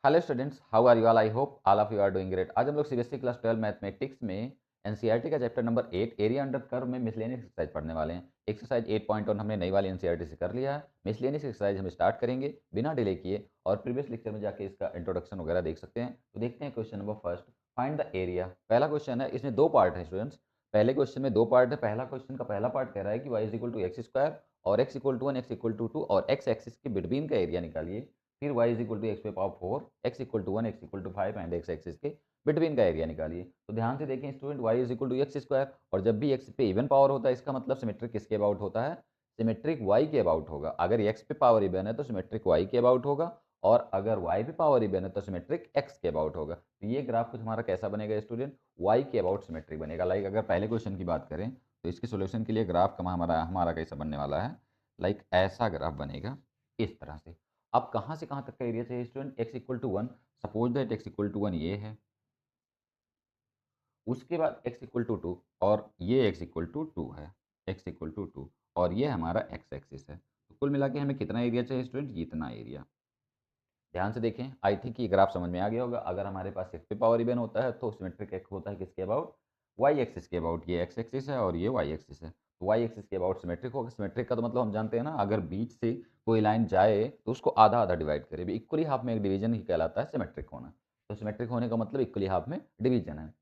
Hello students, how are you all? I hope all of you are doing great. आज हम लोग CBSE class 12 mathematics में NCERT का chapter number 8 area under curve में miscellaneous exercise पढ़ने वाले हैं। एक्सरसाइज 8.1 हमने नई वाली एनसीईआरटी से कर लिया है। मिसलेनियस एक्सरसाइज हम स्टार्ट करेंगे बिना डिले किए, और प्रीवियस लेक्चर में जाके इसका इंट्रोडक्शन वगैरह देख सकते हैं। तो देखते हैं question number first, find the area. पहला क्वेश्चन है, इसमें दो पार्ट है स्टूडेंट्स। पहले क्वेश्चन में दो पार्ट है। पहला क्वेश्चन का पहला पार्ट कह रहा है कि Y is equal to x square और X equal to 1, X equal to 2 और एक्स एक्सिस के बिटवीन का एरिया निकालिए। फिर y is equal to X पे power 4, X equal to 1, X equal to 5 and X axis के between का area निकालिए। तो ध्यान से देखें student, y is equal to x square, और जब भी x पे इवन पावर होता है इसका मतलब सिमेट्रिक किसके अबाउट होता है? सिमेट्रिक y के अबाउट होगा। अगर x पे पावर इवन है तो सिमेट्रिक y के अबाउट होगा, और अगर y पे पावर इवन है तो सिमेट्रिक x के अबाउट होगा। तो ये ग्राफ कुछ हमारा कैसा बनेगा स्टूडेंट? y के अबाउट सिमेट्रिक बनेगा। लाइक अगर पहले क्वेश्चन की बात करें तो इसके सोल्यूशन के लिए ग्राफ का हमारा हमारा कैसा बनने वाला है? लाइक ऐसा ग्राफ बनेगा, इस तरह से। अब कहाँ से कहाँ तक का एरिया चाहिए student? x equal to 1, suppose that x equal to 1 ये है। उसके बाद x इक्वल टू 2, और ये x इक्वल टू 2 है। x इक्वल टू 2 और ये हमारा x एक्सिस है। तो कुल मिला के हमें कितना एरिया चाहिए स्टूडेंट? इतना एरिया। ध्यान से देखें, आई थिंक ये ग्राफ समझ में आ गया होगा। अगर हमारे पास x पे पावर इवन होता है तो सिमेट्रिक x होता है किसके अबाउट? y एक्सिस के अबाउट। ये x एक्सिस है और ये y एक्सिस है, तो y एक्सिस के अबाउट सिमेट्रिक होगा। सिमेट्रिक का तो मतलब हम जानते हैं ना, अगर बीच से कोई लाइन जाए तो उसको आधा आधा डिवाइड करे। इक्वली हाफ में एक डिवीजन ही कहलाता है सिमेट्रिक होना। तो सिमेट्रिक होने का मतलब इक्वली हाफ में डिवीजन है।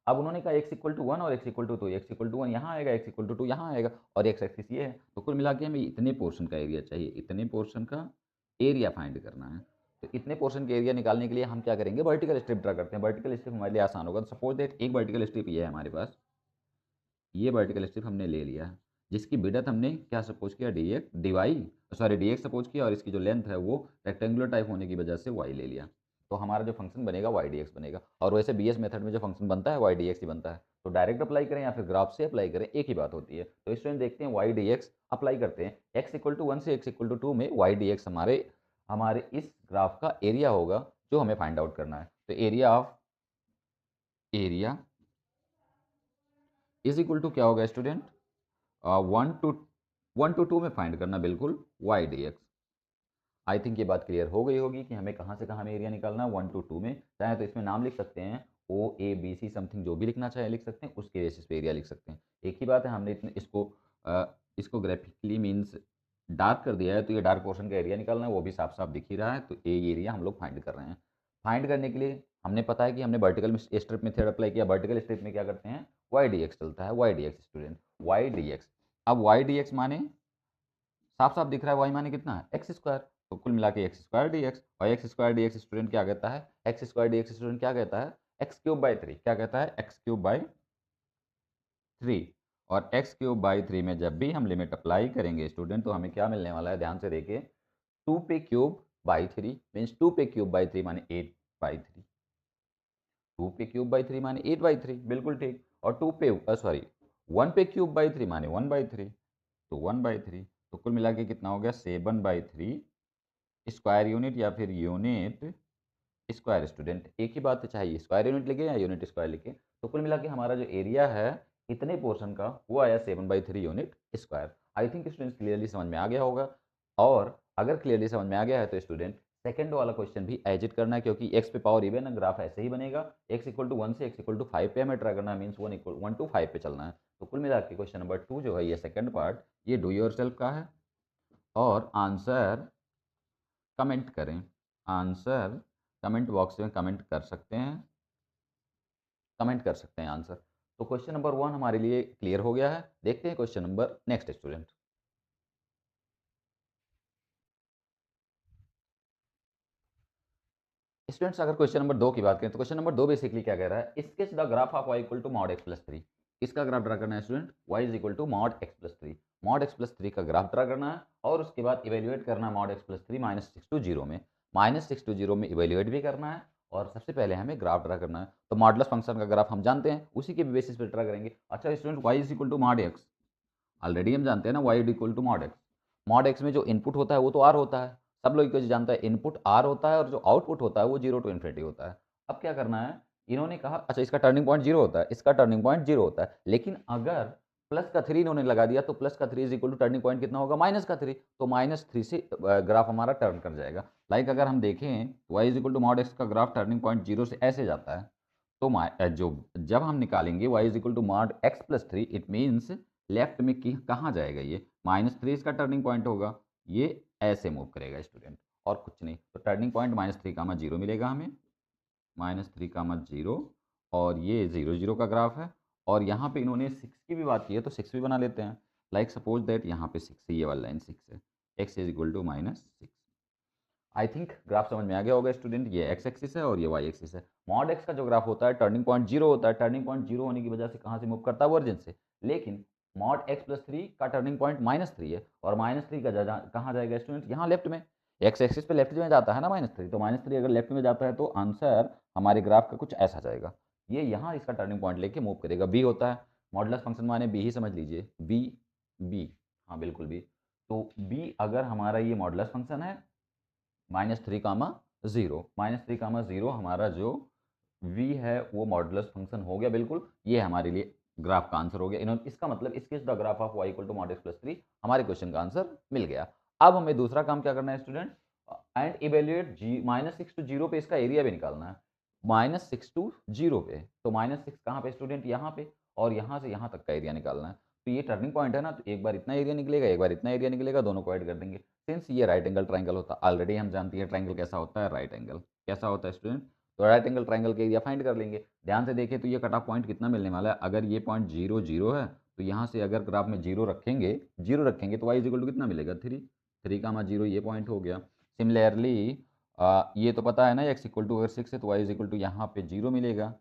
अब उन्होंने कहा x इक्वल टू 1 और x equal to 2, x equal to 1 यहाँ आएगा, x इक्वल टू 2 यहाँ आएगा, और x एक्सिस ये है। तो कुल मिला के हमें इतने पोर्शन का एरिया चाहिए। इतने पोर्शन का एरिया फाइंड करना है। तो इतने पोर्शन के एरिया निकालने के लिए हम क्या करेंगे? वर्टिकल स्ट्रिप ड्रा करते हैं। वर्टिकल स्ट्रिप हमारे लिए आसान होगा। तो सपोज दैट एक वर्टिकल स्ट्रिप ये है हमारे पास। ये वर्टिकल स्ट्रिप हमने ले लिया है, जिसकी विड्थ हमने क्या सपोज किया? D x d y, sorry d x suppose किया, और इसकी जो लेंथ है वो रेक्टेंगुलर टाइप होने की वजह से वाई ले लिया। तो हमारा जो फंक्शन बनेगा वाई डी एक्स बनेगा। और वैसे बी एस मेथड में जो फंक्शन बनता है वाई डी एक्स ही बनता है। तो डायरेक्ट अप्लाई करें या फिर ग्राफ से अप्लाई करें, एक ही बात होती है। तो स्टूडेंट देखते हैं वाई डी एक्स अप्लाई करते हैं। एक्स इक्वल टू 1 से एक्स इक्वल टू 2 में वाई डी एक्स हमारे हमारे इस ग्राफ का एरिया होगा, जो हमें फाइंड आउट करना है। तो एरिया इज इक्वल टू क्या होगा स्टूडेंट? 1 टू 2 में फाइंड करना बिल्कुल y D x. I think ये बात क्लियर हो गई होगी कि हमें कहाँ से कहाँ में एरिया निकालना है। 1 टू 2 में चाहे तो इसमें नाम लिख सकते हैं, ओ ए बी सी समथिंग, जो भी लिखना चाहे लिख सकते हैं, उसके बेसिस पे एरिया लिख सकते हैं। एक ही बात है, हमने इतने इसको ग्राफिकली मीन्स डार्क कर दिया है, तो ये डार्क पोर्शन का एरिया निकालना है, वो भी साफ साफ दिख ही रहा है। तो ये एरिया हम लोग फाइंड कर रहे हैं। फाइंड करने के लिए हमने पता है कि हमने वर्टिकल स्ट्रिप मेथड अप्लाई किया। वर्टिकल स्ट्रिप में क्या करते हैं? वाई डी एक्स चलता है। Y D x student, y D x. अब वाई डी एक्स माने साफ साफ दिख रहा है, वाई माने कितना है? X square. तो कुल मिला के एक्स स्क्वायर डी एक्स, और x square D x student क्या कहता है? X square D x student क्या कहता है? X cube by 3। क्या कहता है? X cube by 3। और एक्स क्यूब बाई 3 में जब भी हम लिमिट अप्लाई करेंगे स्टूडेंट, तो हमें क्या मिलने वाला है? ध्यान से देखिए, 2 पे क्यूब बाई 3 मीन्स 2 पे क्यूब बाई 3 माने 8 बाई 3। 2 पे क्यूब बाई 3 माने 8 बाई 3, बिल्कुल ठीक। और 2 पे सॉरी 1 पे क्यूब बाई 3 माने 1 बाई 3, तो 1 बाई 3। तो कुल मिला के कितना हो गया? 7 बाई 3 स्क्वायर यूनिट, या फिर यूनिट स्क्वायर। स्टूडेंट एक ही बात है, चाहे स्क्वायर यूनिट लिखे या यूनिट स्क्वायर लिखे। तो कुल मिला के हमारा जो एरिया है इतने पोर्शन का, वो आया 7/3 यूनिट स्क्वायर। आई थिंक स्टूडेंट्स क्लियरली समझ में आ गया होगा। और अगर क्लियरली समझ में आ गया है तो स्टूडेंट सेकंड वाला क्वेश्चन भी एज इट करना है, क्योंकि एक्स पे पावर इवन है, ग्राफ ऐसे ही बनेगा। एक्स इक्वल टू 1 से एक्स इक्वल टू 5 पे हमें ट्राई करना है, मीन्स 1 टू 5 पे चलना है। तो कुल मिला के क्वेश्चन नंबर 2 जो है, ये सेकंड पार्ट, ये डू योर सेल्फ का है। और आंसर कमेंट करें। आंसर कमेंट बॉक्स में कमेंट कर सकते हैं, कमेंट कर सकते हैं आंसर। तो क्वेश्चन नंबर 1 हमारे लिए क्लियर हो गया है। देखते हैं question number next student. Students अगर क्वेश्चन नंबर 2 की बात करें तो क्वेश्चन नंबर 2 बेसिकली क्या कह रहा है? Sketch the graph of y equal to mod x plus 3। इसका ग्राफ ड्रा करना है student, y is equal to mod x plus 3। Mod x plus 3 का ग्राफ ड्रा करना है, और उसके बाद इवेल्युएट करना है मॉड x प्लस 3 -6 टू 0 में। -6 टू 0 में इवेल्युएट भी करना है, और सबसे पहले हमें ग्राफ ड्रा करना है। तो मॉडुलस फंक्शन का ग्राफ हम जानते हैं, उसी के बेसिस पे ड्रा करेंगे। अच्छा student, y is equal to mod x already हम जानते हैं ना, y equal to mod x. Mod x में जो इनपुट होता है वो तो आर होता है, सब लोग को जानता है। इनपुट आर होता है और जो आउटपुट होता है वो 0 टू इन्फिनिटी होता है। अब क्या करना है? इन्होंने कहा अच्छा इसका टर्निंग पॉइंट 0 होता है, इसका टर्निंग पॉइंट 0 होता है, लेकिन अगर प्लस का 3 इन्होंने लगा दिया, तो प्लस का 3 is equal to turning point कितना होगा, -3, तो -3 से ग्राफ हमारा टर्न कर जाएगा। लाइक अगर हम देखें y is equal to mod x का ग्राफ टर्निंग पॉइंट 0 से ऐसे जाता है, तो जो जब हम निकालेंगे y is equal to mod x plus 3, it means left में कहाँ जाएगा, ये -3 इसका टर्निंग पॉइंट होगा, ये ऐसे मूव करेगा स्टूडेंट, और कुछ नहीं। तो टर्निंग पॉइंट -3, 0 मिलेगा हमें, -3, 0, और ये 0, 0 का ग्राफ है। और यहाँ पे इन्होंने 6 की भी बात की है, तो 6 भी बना लेते हैं। लाइक सपोज दैट यहाँ पे 6 है, ये वाला लाइन 6 है, x is equal to -6। I think graph समझ में आ गया होगा स्टूडेंट, ये x एक्सिस है और ये y एक्सिस है। मॉड x का जो ग्राफ होता है टर्निंग पॉइंट 0 होता है, टर्निंग पॉइंट 0 होने की वजह से कहाँ से मूव करता है, वर्जिन से। लेकिन मॉड x प्लस 3 का टर्निंग पॉइंट -3 है, और -3 का कहाँ जाएगा स्टूडेंट, यहाँ लेफ्ट में। x एक्सिस पे लेफ्ट में जाता है ना -3, तो -3 अगर लेफ्ट में जाता है तो आंसर हमारे ग्राफ का कुछ ऐसा जाएगा। ये यहाँ इसका टर्निंग पॉइंट लेके मूव करेगा। b होता है मॉडुलस फंक्शन, माने b ही समझ लीजिए, b, हाँ बिल्कुल b। तो b अगर हमारा ये मॉडुलस फंक्शन है -3, 0, -3, 0 हमारा जो v है वो मॉडुलस फंक्शन हो गया, बिल्कुल ये हमारे लिए ग्राफ का आंसर हो गया। इन्होंने इसका मतलब इसके the graph of y equal to mod x plus 3 हमारे क्वेश्चन का आंसर मिल गया। अब हमें दूसरा काम क्या करना है स्टूडेंट, एंड इवेल्युएट -6 टू 0 पे इसका एरिया भी निकालना है। -6 टू 0 पे, तो -6 कहाँ पे स्टूडेंट, यहाँ पे, और यहाँ से यहाँ तक का एरिया निकालना है। तो ये टर्निंग पॉइंट है ना, तो एक बार इतना एरिया निकलेगा, एक बार इतना एरिया निकलेगा, दोनों को ऐड कर देंगे। सिंस ये राइट एंगल ट्राइंगल होता है, ऑलरेडी हम जानते हैं ट्राइंगल कैसा होता है, राइट एंगल कैसा होता है स्टूडेंट, तो राइट एंगल ट्राइंगल के एरिया फाइंड कर लेंगे। ध्यान से देखें तो ये कट ऑफ पॉइंट कितना मिलने वाला है, अगर ये पॉइंट 0, 0 है, तो यहाँ से अगर ग्राफ में 0 रखेंगे, 0 रखेंगे तो y इज इक्वल टू कितना मिलेगा, 3, 3, 0 ये पॉइंट हो गया। सिमिलरली ये तो पता है ना, x इक्वल टू अगर 6 है तो y इज इक्वल टू यहाँ पे 0 मिलेगा।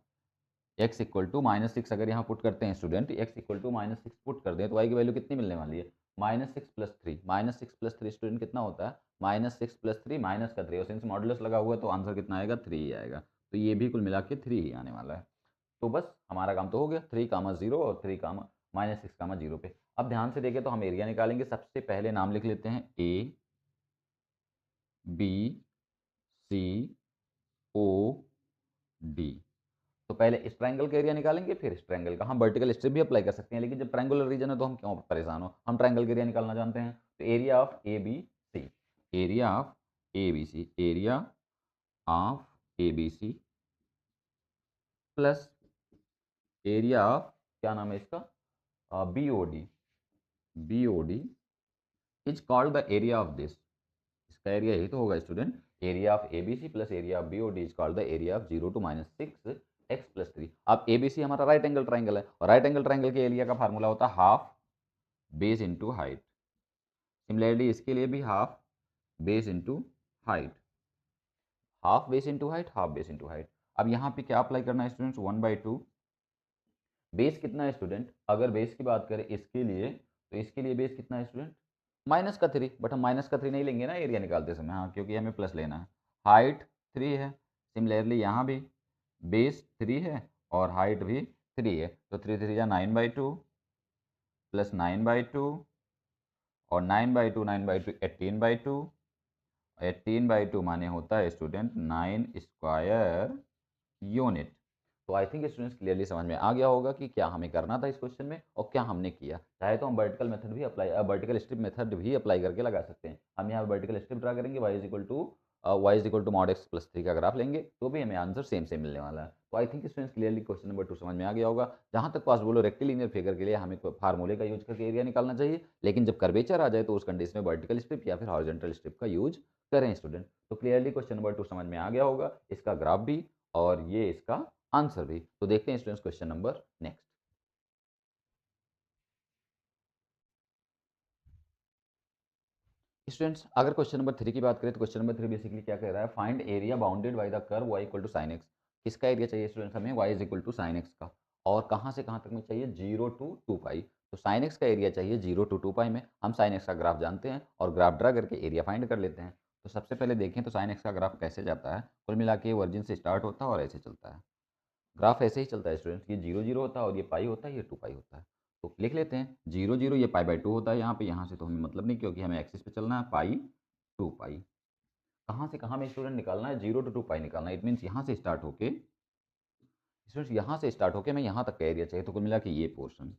x इक्वल टू -6 अगर यहाँ पुट करते हैं student, x equal to -6 put कर दें तो y की वैल्यू कितनी मिलने वाली है, -6 प्लस 3, -6 प्लस 3 स्टूडेंट कितना होता है, -6 प्लस 3 माइनस का 3, और सिंस मॉडुलस लगा हुआ है तो आंसर कितना आएगा, 3 ही आएगा। तो ये भी कुल मिला के 3 ही आने वाला है। तो बस हमारा काम तो हो गया, 3, 0 और 3, -6, 0 पे। अब ध्यान से देखें तो हम एरिया निकालेंगे। सबसे पहले नाम लिख लेते हैं ए बी सी ओ डी। तो पहले इस ट्रायंगल का एरिया निकालेंगे, फिर इस ट्रायंगल का। हम वर्टिकल स्ट्रिप भी अप्लाई कर सकते हैं, लेकिन जब ट्रायंगुलर रीजन है तो हम क्यों परेशान हो, हम ट्रायंगल का एरिया निकालना जानते हैं। तो area of A B C, area of A B C, area of A B C plus area of, क्या नाम है इसका, B O D, B O D is called the area of this. इसका area यही तो होगा student, area of A B C plus area of B O D is called the area of 0 to -6 x plus 3। अब ए B सी हमारा right angle triangle है, और right angle triangle के area का फार्मूला होता है half base into height. Similarly इसके लिए भी half base into height, half base into height, half base into height. अब यहाँ पे क्या अप्लाई करना है स्टूडेंट्स, 1/2। बेस कितना है स्टूडेंट, अगर बेस की बात करें इसके लिए, तो इसके लिए बेस कितना है स्टूडेंट, -3, बट हम -3 नहीं लेंगे ना एरिया निकालते समय, हाँ, क्योंकि हमें प्लस लेना है। हाइट 3 है, सिमिलरली यहाँ भी बेस 3 है और हाइट भी 3 है, तो 3 3 9/2 प्लस 9/2, और 9/2 9/2 18/2, 18/2 माने होता है स्टूडेंट 9 स्क्वायर यूनिट। तो आई थिंक स्टूडेंट्स क्लियरली समझ में आ गया होगा कि क्या हमें करना था इस क्वेश्चन में और क्या हमने किया। चाहे तो हम वर्टिकल मेथड भी अप्लाई, वर्टिकल स्ट्रिप मेथड भी अप्लाई करके लगा सकते हैं। हम यहाँ वर्टिकल स्ट्रिप ड्रा करेंगे, y is equal to mod x plus 3 का ग्राफ लेंगे, तो भी हमें आंसर सेम सेम मिलने वाला है। तो I think students clearly question number 2 समझ में आ गया होगा। जहाँ तक पॉसिबल हो रेक्टिलिनियर फिगर के लिए हमें फार्मूले का यूज करके एरिया निकालना चाहिए, लेकिन जब कर्वेचर आ जाए तो उस कंडीशन में वर्टिकल स्ट्रिप या फिर हॉरिजॉन्टल स्ट्रिप का यूज करें स्टूडेंट। तो क्लियरली क्वेश्चन नंबर 2 समझ में आ गया होगा, इसका ग्राफ भी और ये इसका आंसर भी। तो देखते हैं students question number next. Students अगर क्वेश्चन नंबर 3 की बात करें तो क्वेश्चन नंबर 3 बेसिकली क्या कह रहा है, find area bounded by the curve y equal to sin x। किसका एरिया चाहिए स्टूडेंट्स हमें, y is equal to sin x का, और कहाँ से कहाँ तक में चाहिए, 0 to 2π। तो sin x का एरिया चाहिए 0 to 2π में। हम sin x का ग्राफ जानते हैं और ग्राफ ड्रा करके एरिया फाइंड कर लेते हैं। तो सबसे पहले देखें तो sin x का ग्राफ कैसे जाता है, कुल मिला के वर्जिन से स्टार्ट होता है और ऐसे चलता है। ग्राफ ऐसे ही चलता है स्टूडेंट्स, ये 0 0 होता है और ये पाई होता है, ये 2π होता है। तो लिख लेते हैं 0 0, ये π/2 होता है यहाँ पे, यहाँ से तो हमें मतलब नहीं क्योंकि हमें एक्सिस पे चलना है, पाई 2π। कहाँ से कहाँ में स्टूडेंट निकालना है, 0 to 2π निकालना है। इट मीन्स यहाँ से स्टार्ट होके स्टूडेंट्स, यहाँ से स्टार्ट होके मैं यहाँ तक का एरिया चाहिए, तो कुल मिला के ये पोर्शन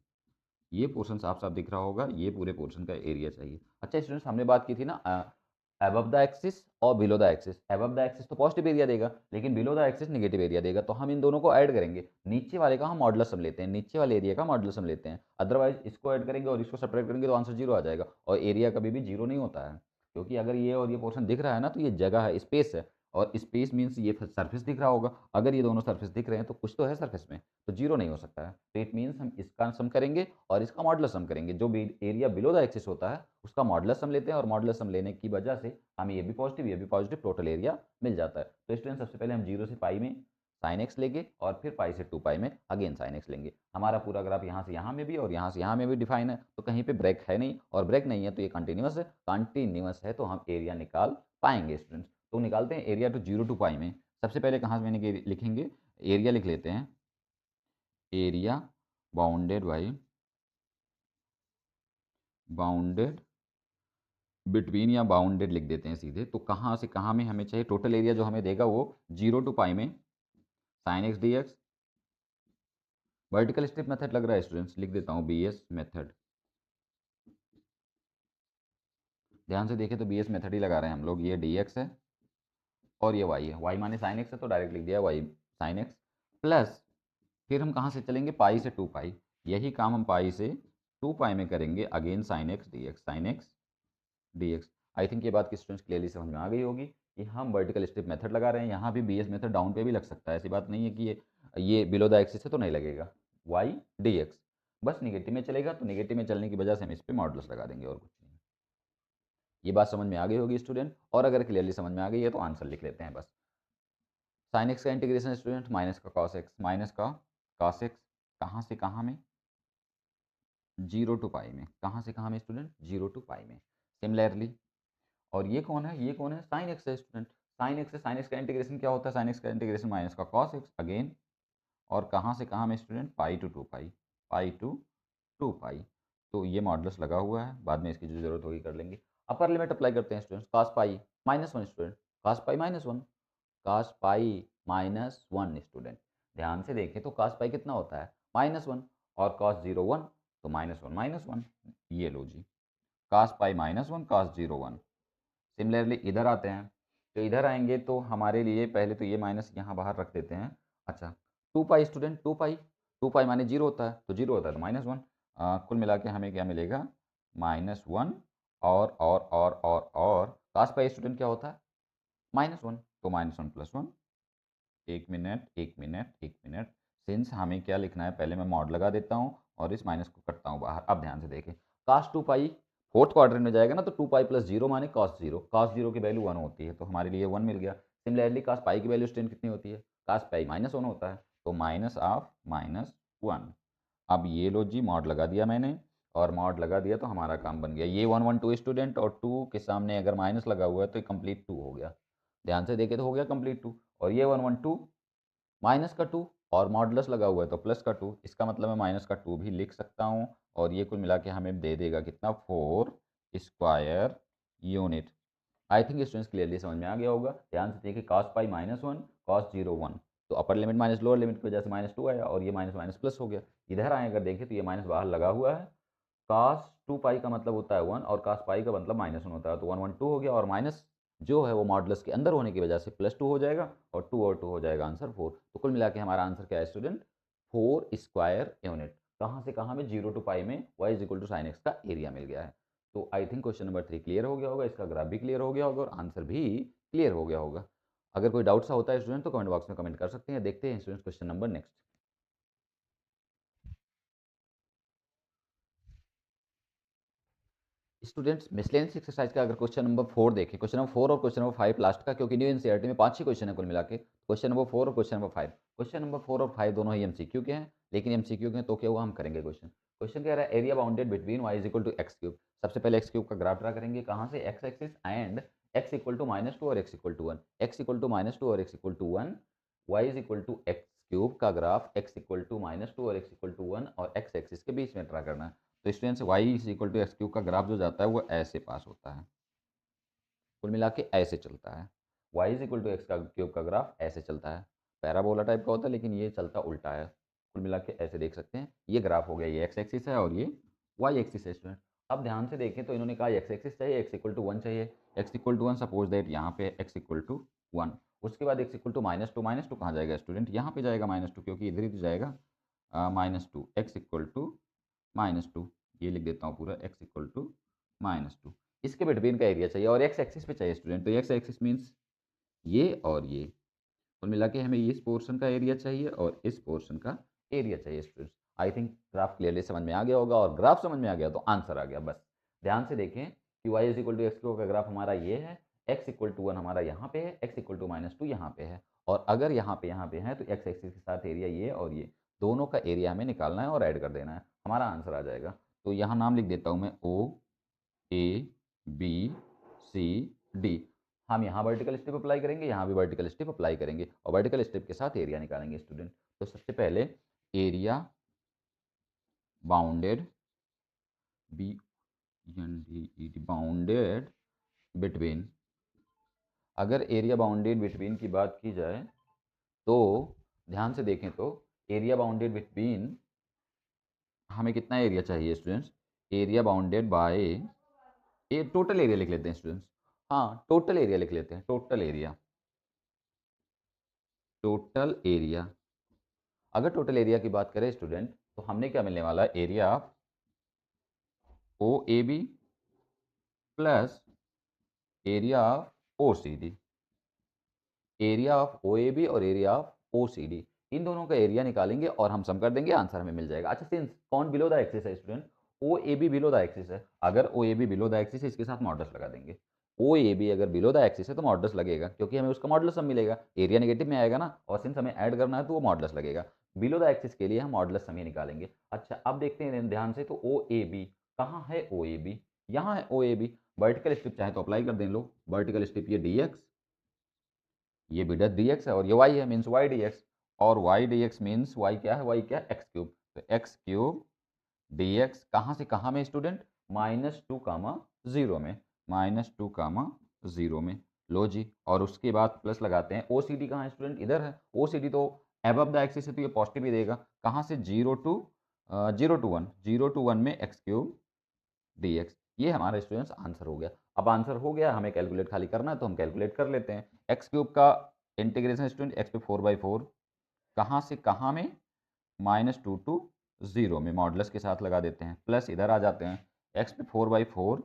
ये पोर्शन साफ साफ दिख रहा होगा, ये पूरे पोर्शन का एरिया चाहिए। अच्छा स्टूडेंट्स, हमने बात की थी ना अबव द एक्सिस और below the axis. Above the axis तो पॉजिटिव एरिया देगा, लेकिन below the axis negative area देगा, तो हम इन दोनों को ऐड करेंगे। नीचे वाले का हम मॉडुलस सम लेते हैं, नीचे वाले एरिया का मॉडुलस सम लेते हैं, अदरवाइज इसको ऐड करेंगे और इसको सब्ट्रैक्ट करेंगे तो आंसर जीरो आ जाएगा। और एरिया कभी भी जीरो नहीं होता है, क्योंकि अगर ये और ये पोर्शन दिख रहा है ना, तो ये जगह है, स्पेस है, और स्पेस मीन्स ये सरफेस दिख रहा होगा। अगर ये दोनों सरफेस दिख रहे हैं तो कुछ तो है सरफेस में, तो जीरो नहीं हो सकता है। तो इट मीन्स हम इसका सम करेंगे और इसका मॉडुलस सम करेंगे। जो भी एरिया बिलो द एक्सिस होता है उसका मॉडुलस सम लेते हैं, और मॉडुलस सम लेने की वजह से हमें ये भी पॉजिटिव टोटल एरिया मिल जाता है। तो स्टूडेंट सबसे पहले हम जीरो से पाई में साइन एक्स लेंगे, और फिर पाई से 2 पाई में अगेन साइन एक्स लेंगे। हमारा पूरा ग्राफ यहाँ से यहाँ में भी और यहाँ से यहाँ में भी डिफाइन है, तो कहीं पे ब्रेक है नहीं, और ब्रेक नहीं है तो ये कंटिन्यूस है, कंटिन्यूस है तो हम एरिया निकाल पाएंगे स्टूडेंट्स। तो निकालते हैं area to zero to pi में। सबसे पहले कहाँ से मैंने लिखेंगे, एरिया लिख लेते हैं, area bounded by bounded between, या बाउंडेड लिख देते हैं सीधे। तो कहाँ से कहाँ में हमें चाहिए, टोटल एरिया जो हमें देगा वो जीरो टू पाई में sine x D x. Vertical strip method लग रहा है स्टूडेंट्स, लिख देता हूँ बी एस मेथड। ध्यान से देखें तो बी एस मेथड ही लगा रहे हैं हम लोग। ये डी एक्स है और ये वाई है, वाई माने साइन एक्स है तो डायरेक्ट लिख दिया वाई साइन एक्स, प्लस फिर हम कहाँ से चलेंगे, पाई से 2 पाई। यही काम हम पाई से 2 पाई में करेंगे, again sine x D x, sine x D x. I think ये बात की स्टूडेंट्स क्लियरली समझ में आ गई होगी कि हम वर्टिकल स्ट्रिप मेथड लगा रहे हैं। यहाँ भी बी एस मेथड डाउन पे भी लग सकता है, ऐसी बात नहीं है कि ये बिलो द एक्सिस है तो नहीं लगेगा। वाई डी एक्स बस निगेटिव में चलेगा, तो निगेटिव में चलने की वजह से हम इस पर मॉडुलस लगा देंगे और कुछ नहीं। ये बात समझ में आ गई होगी स्टूडेंट, और अगर क्लियरली समझ में आ गई है तो आंसर लिख लेते हैं बस। साइन एक्स का इंटीग्रेशन स्टूडेंट माइनस का कॉस एक्स, माइनस का कॉस एक्स, कहाँ से कहाँ में, जीरो टू पाई में। कहाँ से कहाँ में स्टूडेंट, जीरो टू पाई में। सिमिलरली, और ये कौन है, ये कौन है, साइन एक्स है स्टूडेंट। साइन एक्स है, साइन एक्स का इंटीग्रेशन क्या होता है, साइन एक्स का इंटीग्रेशन माइनस का कॉस एक्स अगेन, और कहाँ से कहाँ में student, pi to 2 pi, pi to 2 pi. तो ये मॉडुलस लगा हुआ है, बाद में इसकी जो जरूरत होगी कर लेंगे। अपर लिमिट अप्लाई करते हैं students, cos pi minus one student, cos pi minus one, cos pi minus one student. ध्यान से देखें तो cos पाई कितना होता है, माइनस वन, और cos जीरो वन, तो माइनस वन। ये लो जी, cos pi minus one, cos zero one. Similarly इधर आते हैं, तो इधर आएंगे तो हमारे लिए पहले तो ये माइनस यहाँ बाहर रख देते हैं। अच्छा, 2 पाई स्टूडेंट, 2 पाई, 2 पाई माने जीरो होता है, तो जीरो होता है तो माइनस वन। कुल मिला के हमें क्या मिलेगा, माइनस वन, और कास पाई स्टूडेंट क्या होता है, माइनस वन, तो माइनस वन प्लस वन। एक मिनट एक मिनट एक मिनट, सिंस हमें क्या लिखना है, पहले मैं मॉड लगा देता हूँ और इस माइनस को करता हूँ बाहर। अब ध्यान से देखें, कास 2 पाई फोर्थ क्वाड्रेंट में जाएगा ना, तो 2 पाई प्लस जीरो माने कॉस जीरो, कॉस जीरो की वैल्यू वन होती है, तो हमारे लिए वन मिल गया। सिमिलरली कास पाई की वैल्यू स्टूडेंट कितनी होती है, कास पाई माइनस वन होता है, तो माइनस ऑफ माइनस वन। अब ये लो जी, मॉड लगा दिया मैंने, और मॉड लगा दिया तो हमारा काम बन गया। ये वन वन टू स्टूडेंट, और टू के सामने अगर माइनस लगा हुआ है तो कंप्लीट टू हो गया। ध्यान से देखे तो हो गया कंप्लीट टू। और ये वन वन टू माइनस का टू, और मॉडुलस लगा हुआ है तो प्लस का टू, इसका मतलब मैं माइनस का टू भी लिख सकता हूँ। और ये कुल मिला के हमें दे देगा कितना, 4 square unit. I think students clearly समझ में आ गया होगा। ध्यान से देखिए, cos pi minus one, cos zero one, तो upper limit minus lower limit की वजह से माइनस टू आया, और ये माइनस माइनस प्लस हो गया। इधर आए अगर देखें तो ये माइनस बाहर लगा हुआ है। cos 2 पाई का मतलब होता है वन, और cos पाई का मतलब माइनस वन होता है, तो वन वन टू हो गया, और माइनस जो है वो मॉडुलस के अंदर होने की वजह से प्लस टू हो जाएगा, और टू हो जाएगा, आंसर फोर। तो कुल मिला के हमारा आंसर क्या है स्टूडेंट, 4 स्क्वायर यूनिट। कहाँ से कहाँ में, जीरो टू पाई में y is equal to sine x का एरिया मिल गया है। तो I think question number 3 clear हो गया होगा, इसका ग्राफ भी क्लियर हो गया होगा, और आंसर भी क्लियर हो गया होगा। अगर कोई डाउट सा होता है स्टूडेंट तो कमेंट बॉक्स में कमेंट कर सकते हैं। देखते हैं student question number next. Students miscellaneous exercise का अगर क्वेश्चन नंबर 4 देखें, क्वेश्चन नंबर 4 और क्वेश्चन नंबर 5 लास्ट का, क्योंकि न्यू एनसीईआरटी में 5 ही क्वेश्चन है कुल मिला के, क्वेश्चन नंबर 4 और क्वेश्चन नंबर 5। क्वेश्चन नंबर 4 और 5 दोनों ही एमसीक्यू के हैं, लेकिन एमसीक्यू के हैं तो क्या हुआ, हम करेंगे क्वेश्चन। क्वेश्चन कह रहा है area bounded between y is equal to x cube. सबसे पहले एक्स क्यूब का ग्राफ ड्रा करेंगे, कहाँ से, X axis and X equal to minus two और X equal to one, X equal to minus two और X equal to one, Y is equal to x cube का graph X equal to minus two और X equal to one और X axis के बीच में draw करना है। तो students y is equal to x cube का ग्राफ जो जाता है वो ऐसे पास होता है, कुल मिला के ऐसे चलता है। Y is equal to x का क्यूब का ग्राफ ऐसे चलता है, पैराबोला टाइप का होता है, लेकिन ये चलता उल्टा है। कुल मिला के ऐसे देख सकते हैं, ये ग्राफ हो गया, ये एक्स एक्सिस है और ये वाई एक्सिस है स्टूडेंट। अब ध्यान से देखें तो इन्होंने कहा एक्स एक्सिस चाहिए, एक्स इक्वल टू 1 चाहिए, x equal to 1 suppose that यहाँ पे एक्स इक्वल टू 1, उसके बाद एक्स इक्वल टू -2 कहाँ जाएगा स्टूडेंट, यहाँ पे जाएगा -2 क्योंकि इधर ही तो जाएगा, -2 एक्स इक्वल टू -2, ये लिख देता हूँ पूरा एक्स इक्वल टू -2, इसके बिटवीन का एरिया चाहिए और एक्स एक्सिस पे चाहिए स्टूडेंट। तो एक्स एक्सिस मीन्स ये और ये, कुल मिला के हमें इस पोर्शन का एरिया चाहिए और इस पोर्शन का एरिया चाहिए स्टूडेंट्स। आई थिंक ग्राफ क्लियरली समझ में आ गया होगा, और ग्राफ समझ में आ गया तो आंसर आ गया। बस ध्यान से देखें कि y is equal to x का ग्राफ हमारा ये है, x इक्वल टू 1 हमारा यहाँ पे है, x इक्वल टू -2 यहाँ पे है, और अगर यहाँ पे है तो x एक्सिस के साथ एरिया ये और ये दोनों का एरिया हमें निकालना है और ऐड कर देना है, हमारा आंसर आ जाएगा। तो यहाँ नाम लिख देता हूँ मैं O A B C D। हम यहाँ वर्टिकल स्टेप अप्लाई करेंगे, यहाँ भी वर्टिकल स्टेप अप्लाई करेंगे और वर्टिकल स्टेप के साथ एरिया निकालेंगे स्टूडेंट। तो सबसे पहले एरिया बाउंडेड बाउंडेड बिटवीन, अगर एरिया बाउंडेड बिटवीन की बात की जाए तो ध्यान से देखें तो एरिया बाउंडेड बिटवीन हमें कितना एरिया चाहिए स्टूडेंट्स, एरिया बाउंडेड बाय, ये टोटल एरिया लिख लेते हैं स्टूडेंट्स, हाँ टोटल एरिया लिख लेते हैं, टोटल एरिया, टोटल एरिया। अगर टोटल एरिया की बात करें स्टूडेंट तो हमने क्या मिलने वाला है, area of O A B plus area of O C D, area of O A B और area of O C D, इन दोनों का एरिया निकालेंगे और हम सम कर देंगे, आंसर हमें मिल जाएगा। अच्छा सिंस कौन बिलो द एक्सिस है student, O A B below the axis है, अगर O A B below the axis है इसके साथ मॉडल्स लगा देंगे, ओ ए बी अगर बिलो द एक्सिस है तो मॉडल्स लगेगा क्योंकि हमें उसका मॉडल्स सम मिलेगा, एरिया नेगेटिव में आएगा ना, और सिंस हमें ऐड करना है तो वो मॉडल्स लगेगा, बिलो द एक्सिस के लिए हम मॉडल्स सम ही निकालेंगे। अच्छा अब देखते हैं ध्यान से, तो ओ ए बी कहाँ है, ओ ए बी यहाँ है, O A B vertical strip चाहे तो अप्लाई कर दें लो, वर्टिकल स्ट्रिप ये डी एक्स, ये भी डी एक्स है और ये वाई है मीन्स वाई डी एक्स, और y D x means y क्या है, वाई क्या, एक्स क्यूब, तो एक्स क्यूब डी एक्स कहाँ से कहाँ में स्टूडेंट, -2, 0 में, -2, 0 में, लो जी, और उसके बाद प्लस लगाते हैं, ओ सी डी कहाँ है स्टूडेंट, इधर है, ओ सी डी तो एबव द एक्सिस है तो ये पॉजिटिव ही देगा, कहाँ से 0 to 1 में एक्स क्यूब डी एक्स, ये हमारा स्टूडेंट्स आंसर हो गया। अब आंसर हो गया, हमें कैलकुलेट खाली करना है तो हम कैलकुलेट कर लेते हैं। एक्स क्यूब का इंटीग्रेशन स्टूडेंट एक्स पे 4/4 कहाँ से कहाँ में, -2 to 0 में, मॉडुलस के साथ लगा देते हैं, प्लस इधर आ जाते हैं, एक्स पे 4/4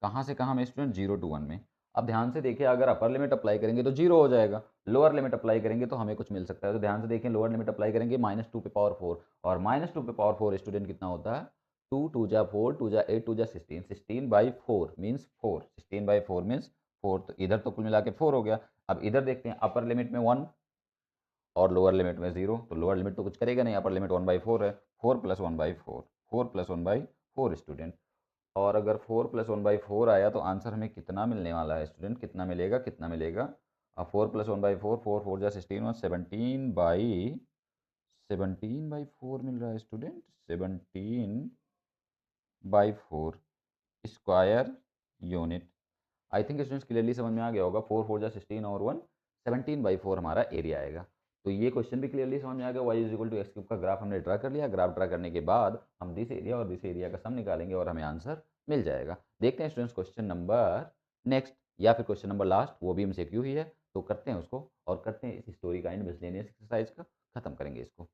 कहाँ से कहाँ में स्टूडेंट, 0 to 1 में। अब ध्यान से देखिए अगर अपर लिमिट अप्लाई करेंगे तो 0 हो जाएगा, लोअर लिमिट अप्लाई करेंगे तो हमें कुछ मिल सकता है, तो ध्यान से देखें लोअर लिमिट अप्लाई करेंगे -2 पे पावर 4, और -2 पे पावर 4 स्टूडेंट कितना होता है, 2 2 जा 4 2 जा 8 2 जा 16, 16/4 मीन्स 4, 16/4 मीन्स 4, तो इधर तो कुल मिला के 4 हो गया। अब इधर देखते हैं अपर लिमिट में 1 और लोअर लिमिट में 0, तो लोअर लिमिट तो कुछ करेगा नहीं, अपर लिमिट 1/4 है, 4 + 1/4, 4 + 1/4 स्टूडेंट, और अगर 4 + 1/4 आया तो आंसर हमें कितना मिलने वाला है स्टूडेंट, कितना मिलेगा, कितना मिलेगा, अब 4 + 1/4, 4 4 जा 16 17/4 मिल रहा है student, 17/4 square unit. I think students clearly समझ में आ गया होगा, 4 4 जा 16 और 1 17/4 हमारा एरिया आएगा। तो ये क्वेश्चन भी क्लियरली समझ में आ गया, y = एक्स क्यूब का ग्राफ हमने ड्रा कर लिया, ग्राफ ड्रा करने के बाद हम दिस एरिया और दिस एरिया का सम निकालेंगे और हमें आंसर मिल जाएगा। देखते हैं स्टूडेंट्स क्वेश्चन नंबर नेक्स्ट, या फिर क्वेश्चन नंबर लास्ट, वो भी MCQ ही है, तो करते हैं उसको और करते हैं इस स्टोरी का एंड, मिसलेनियस एक्सरसाइज का खत्म करेंगे इसको।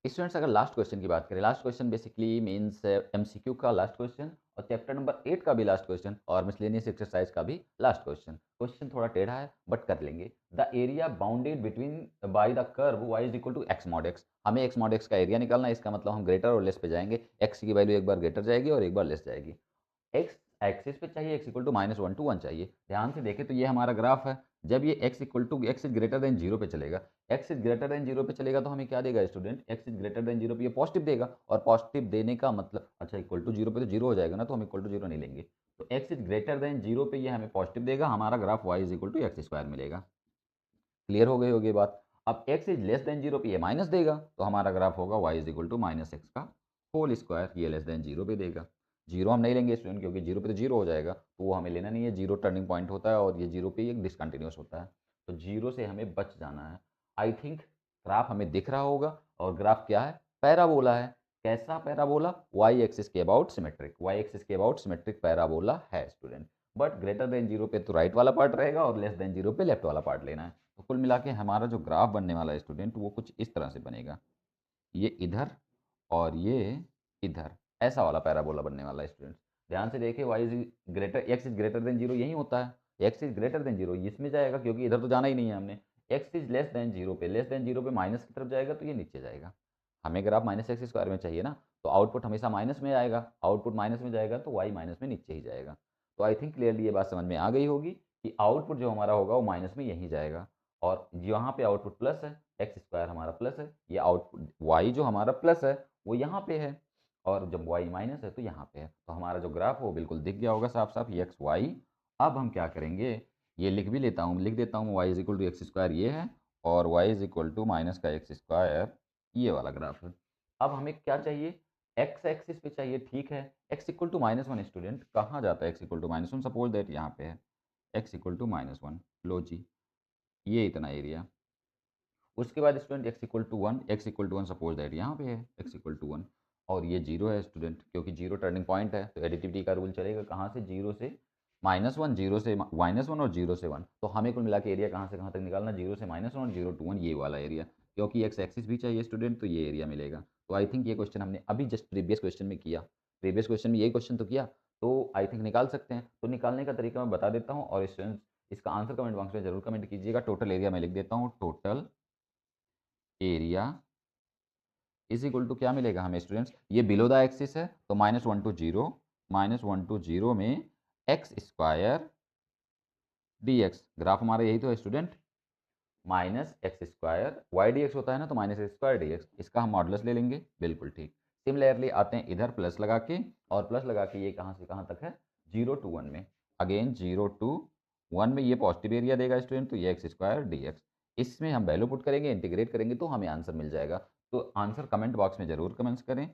स्टूडेंट्स अगर लास्ट क्वेश्चन की बात करें, last question basically means MCQ का लास्ट क्वेश्चन और चैप्टर नंबर 8 का भी लास्ट क्वेश्चन और मिसलेनियस एक्सरसाइज का भी लास्ट क्वेश्चन। क्वेश्चन थोड़ा टेढ़ा है बट कर लेंगे। The area bounded between bye the curve y = x mod x, हमें x mod x का एरिया निकालना है, इसका मतलब हम ग्रेटर और लेस पे जाएंगे, x की वैल्यू एक बार ग्रेटर जाएगी और एक बार लेस जाएगी। एक्स एक्सिस पे चाहिए, x = -1 to 1 चाहिए। ध्यान से देखें तो ये हमारा ग्राफ है, जब ये x इज ग्रेटर देन 0 पे चलेगा, x इज ग्रेटर देन 0 पे चलेगा तो हमें क्या देगा student, x is greater then 0 पे ये पॉजिटिव देगा, और पॉजिटिव देने का मतलब अच्छा इक्वल टू 0 पे तो 0 हो जाएगा ना, तो हम इक्वल टू 0 नहीं लेंगे, तो x इज ग्रेटर देन 0 पे ये हमें पॉजिटिव देगा, हमारा ग्राफ y = x² मिलेगा। क्लियर हो गई होगी बात। अब x इज लेस देन 0 पे ये माइनस देगा, तो हमारा ग्राफ होगा y = -x² ये लेस देन 0 पे देगा। जीरो हम नहीं लेंगे स्टूडेंट, क्योंकि जीरो पे तो जीरो हो जाएगा, तो वो हमें लेना नहीं है। जीरो टर्निंग पॉइंट होता है और ये जीरो पे एक डिसकंटिन्यूस होता है, तो जीरो से हमें बच जाना है। आई थिंक ग्राफ हमें दिख रहा होगा, और ग्राफ क्या है, पैराबोला है। कैसा पैराबोला, वाई एक्सिस के अबाउट सिमेट्रिक, वाई एक्सिस के अबाउट सिमेट्रिक पैराबोला है student. But greater than zero पे तो राइट वाला पार्ट रहेगा और लेस देन जीरो पे लेफ्ट वाला पार्ट लेना है। तो कुल मिला के हमारा जो ग्राफ बनने वाला है स्टूडेंट, वो कुछ इस तरह से बनेगा, ये इधर और ये इधर, ऐसा वाला पैराबोला बनने वाला है स्टूडेंट। ध्यान से देखिए, y is greater, x is greater than zero यही होता है, x is greater than zero इसमें जाएगा, क्योंकि इधर तो जाना ही नहीं है हमने। X is less than zero पे, लेस देन जीरो पे माइनस की तरफ जाएगा, तो ये नीचे जाएगा। हमें ग्राफ माइनस एक्स स्क्वायर में चाहिए ना, तो आउटपुट हमेशा माइनस में आएगा, आउटपुट माइनस में जाएगा तो वाई माइनस में नीचे ही जाएगा। तो आई थिंक क्लियरली ये बात समझ में आ गई होगी कि आउटपुट जो हमारा होगा वो माइनस में यहीं जाएगा, और यहाँ पे आउटपुट प्लस है, एक्स स्क्वायर हमारा प्लस है, ये आउटपुट वाई जो हमारा प्लस है वो यहाँ पे है, और जब वाई माइनस है तो यहाँ पे है। तो हमारा जो ग्राफ है वो बिल्कुल दिख गया होगा साफ साफ, ये एक्स वाई। अब हम क्या करेंगे, ये लिख भी लेता हूँ, लिख देता हूँ, y is equal to x square ये है, और y is equal to minus का एक्स स्क्वायर ये वाला ग्राफ है। अब हमें क्या चाहिए, एक्स एक्सिस पे चाहिए, ठीक है। X equal to minus one student, कहाँ जाता है X equal to minus one, suppose that यहाँ पे है X equal to minus one, लो जी ये इतना एरिया। उसके बाद student X equal to one, X equal to one suppose that यहाँ पे है एक्स इक्वल टू वन, और ये जीरो है स्टूडेंट, क्योंकि जीरो टर्निंग पॉइंट है, तो एडिटिविटी का रूल चलेगा, कहाँ से, जीरो से माइनस वन, जीरो से माइनस वन, और जीरो से वन। तो हमें कुल मिला के एरिया कहाँ से कहाँ तक निकालना, जीरो से माइनस वन और जीरो टू वन, ये वाला एरिया, क्योंकि एक्स एक्सिस भी चाहिए स्टूडेंट, तो ये एरिया मिलेगा। तो आई थिंक ये क्वेश्चन हमने अभी जस्ट प्रीवियस क्वेश्चन में किया, प्रीवियस क्वेश्चन में यही क्वेश्चन तो किया, तो आई थिंक निकाल सकते हैं। तो निकालने का तरीका मैं बता देता हूँ, और स्टूडेंट्स इसका आंसर कमेंट बॉक्स में जरूर कमेंट कीजिएगा। टोटल एरिया मैं लिख देता हूँ, total area is equal to क्या मिलेगा हमें स्टूडेंट्स, ये बिलो द एक्सिस है तो minus one to zero, minus one to zero में X square D X, graph हमारा यही तो है student, minus X square Y D X होता है ना, तो minus X square D X, इसका हम मॉडुलस ले लेंगे, बिल्कुल ठीक। सिमिलरली आते हैं इधर प्लस लगा के, और प्लस लगा के ये कहाँ से कहाँ तक है, जीरो टू वन में, अगेन जीरो टू वन में ये पॉजिटिव एरिया देगा स्टूडेंट, तो ये एक्स स्क्वायर डी एक्स, इसमें हम वैल्यू पुट करेंगे, इंटीग्रेट करेंगे तो हमें आंसर मिल जाएगा। तो आंसर कमेंट बॉक्स में ज़रूर कमेंट्स करें,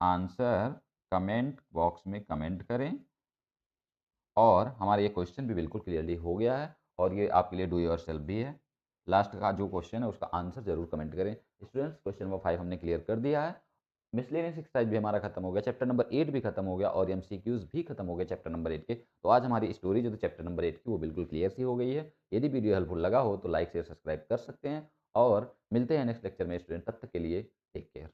आंसर कमेंट बॉक्स में कमेंट करें, और हमारा ये क्वेश्चन भी बिल्कुल क्लियरली हो गया है, और ये आपके लिए डू योर सेल्फ भी है। लास्ट का जो क्वेश्चन है उसका आंसर जरूर कमेंट करें स्टूडेंट्स। क्वेश्चन नंबर 5 हमने क्लियर कर दिया है, मिसलेनियस एक्सरसाइज भी हमारा खत्म हो गया, चैप्टर नंबर 8 भी खत्म हो गया, और एमसीक्यूज भी खत्म हो गए चैप्टर नंबर 8 के। तो आज हमारी स्टोरी जो थी चैप्टर नंबर 8 की वो बिल्कुल क्लियर सी हो गई है। यदि वीडियो हेल्पफुल लगा हो तो लाइक शेयर सब्सक्राइब कर सकते हैं, और मिलते हैं नेक्स्ट लेक्चर में स्टूडेंट, तब तक के लिए टेक केयर।